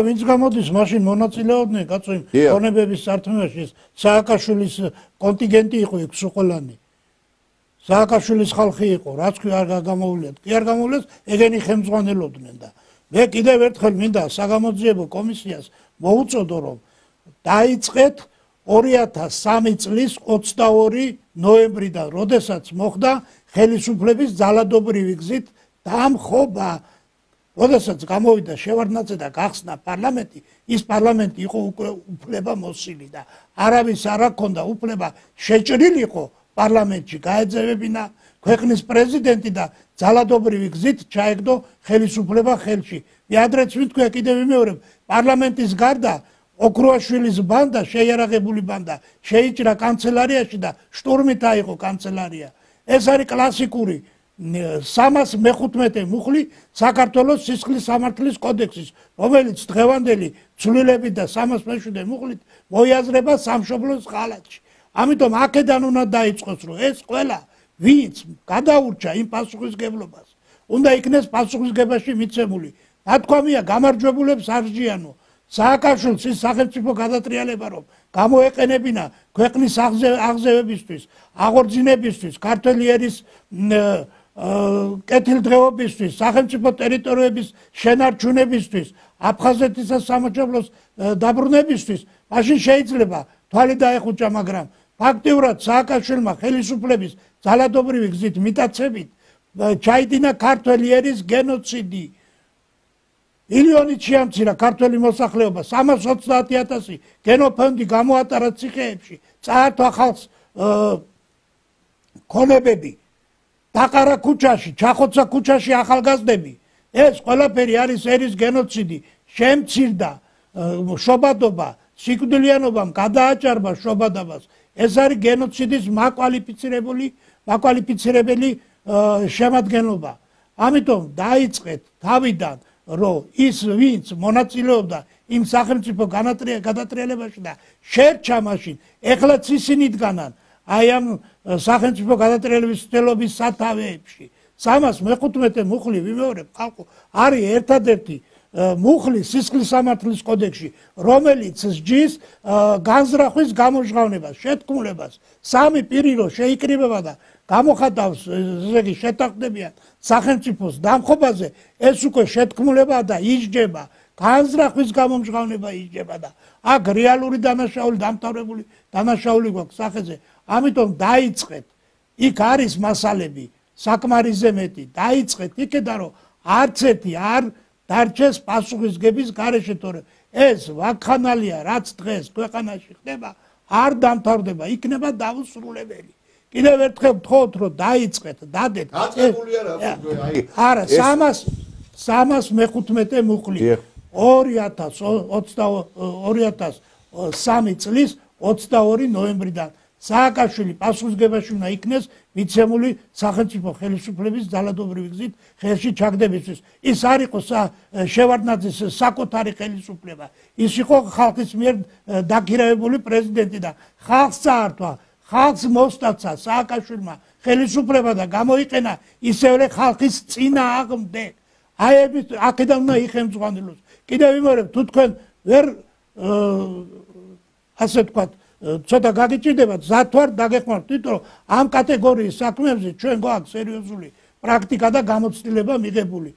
ვინც გამოდის მაშინ მონაწილეობდნენ კაცო იმ ქონებების სართმევაში სააკაშვილის კონტინგენტი იყო იქ სუყოლანი სააკაშვილის ხალხი იყო რაც კი არ გამოუვლიათ კი არ გამოუვლიათ ეგენი ხელმძღვანელობდნენ და მე კიდევ ერთხელ მინდა საგამოძიებო კომისიას მოუწოდო რომ დაიწყეთ 2003 წლის 22 ნოემბრიდან როდესაც მოხდა ხელისუფლების ძალადობრივი გზით დამხობა როდესაც გამოვიდა შევარდნაძე და გახსნა პარლამენტი, ის პარლამენტი იყო უფლება მოსილი და არავის არ აქვს უფლება შეჭრილიყო პარლამენტში გაეძევებინა ქვეყნის პრეზიდენტი და ძალადობრივი გზით ჩაეგდო ხელისუფლება ხელში. მე ადრეც ვიტყვი კიდევ ვიმეორებ, პარლამენტის გარდა ოქროაშვილის ბანდა, შეიარაღებული ბანდა შეიჭრა კანცელარიაში და შტურმით აიღო კანცელარია. ეს არის კლასიკური 315 მუხლი საქართველოს სისხლის სამართლის კოდექსის, რომელიც დღევანდელი ცვლილებით და 307 მუხლით მოიაზრება სამშობლოს ღალატში. ამიტომ აქედან უნდა დაიწყოს, რომ ეს ყველა ვინც გადაურჩა იმ პასუხისგებლობას, უნდა იქნეს პასუხისგებაში მიცემული. ნათქვამია გამარჯვებულებს არჯიანო. სააკაშვილს ის სახელმწიფო გადატრიალება რომ გამოეყენებინა ქვეყნის აღზევებისთვის, აღორძინებისთვის, ქართველი ერის კეთილდღეობისთვის, სახელმწიფო ტერიტორიების შენარჩუნებისთვის, აფხაზეთისა სამოქალაქოს დაბრუნებისთვის, მაშინ შეიძლება თვალი დაეხუჭა, მაგრამ ფაქტიურად სააკაშვილმა ხელისუფლების ძალადობრივი გზით მიტაცებით ჩაიდინა ქართველი ერის გენოციდი. მილიონით შეამცირა ქართველი მოსახლეობა, 330,000 გენოფონდი გამოატარა ციხეებში, წაართვა ხალხს ქონებები. დაყარა ქუჩაში, ჩახოცა ქუჩაში ახალგაზრდები. ეს ყველაფერი არის ერის გენოციდი. შემცირდა შობადობა, სიკვდილიანობამ გადააჭარბა შობადობას. ეს არის გენოციდის მაკვალიფიცირებელი შემადგენლობა. ამიტომ დაიწყეთ თავიდან, რომ ის ვინც მონაწილეობდა იმ სახელმწიფო გადატრიალებაში და შერჩა მაშინ, ეხლაც ისინი დგანან აი ამ სახელმწიფო გადატრიალების ცდელობის სათავეებში. 315 მუხლი ვიმეორებ ხალხო არის ერთადერთი მუხლი სისხლის სამართლის კოდექსში, რომელიც სჯის განზრახვის გამოჟღავნებას, შეთქმულებას. სამი პირი რო შეიკრიბება და გამოხატავს, ესე იგი შეთანხმდებიან სახელმწიფოს დამხობაზე, ეს უკვე შეთქმულებაა და ისჯება. განზრახვის გამომჟღავნება ისჯება და აქ რეალური დანაშაული, დამთავრებული დანაშაული გვაქვს სახეზე. ამიტომ დაიწყეთ, იქ არის მასალები, საკმარისზე მეტი. დაიწყეთ იქედან, რომ არც ერთი არ დარჩეს პასუხისგების გარეშე, თორემ ეს ვაკხანალია, რაც დღეს ქვეყანაში ხდება, არ დამთავრდება, იქნება დაუსრულებელი. კიდევ ერთხელ ვთხოვთ, რომ დაიწყეთ, დადეთ. არა, 315 მუხლი 2023 წლის 22 ნოემბრიდან სააკაშვილი პასუხისგებაში უნდა იქნეს მიცემული სახელმწიფო ხელისუფლების ძალადობრივი გზით ხელში ჩაგდებისთვის. ის არ იყო შევარდნაძის საკუთარი ხელისუფლება. ის იყო ხალხის მიერ დაქირავებული პრეზიდენტი და ხალხს წაართვა, ხალხს მოსტაცა სააკაშვილმა ხელისუფლება და გამოიყენა ისევე ხალხის წინააღმდეგ. აი აქედან უნდა იხელმძღვანელოს. კიდევ ვიმეორებ, თუ თქვენ ვერ ასე ვთქვათ, ცოტა გაგიჭირდებათ, ზათვარ დაგეხმართ, თვითონ ამ კატეგორიის საქმეებზე ჩვენ გვაქვს სერიოზული პრაქტიკა და გამოცდილება მიღებული.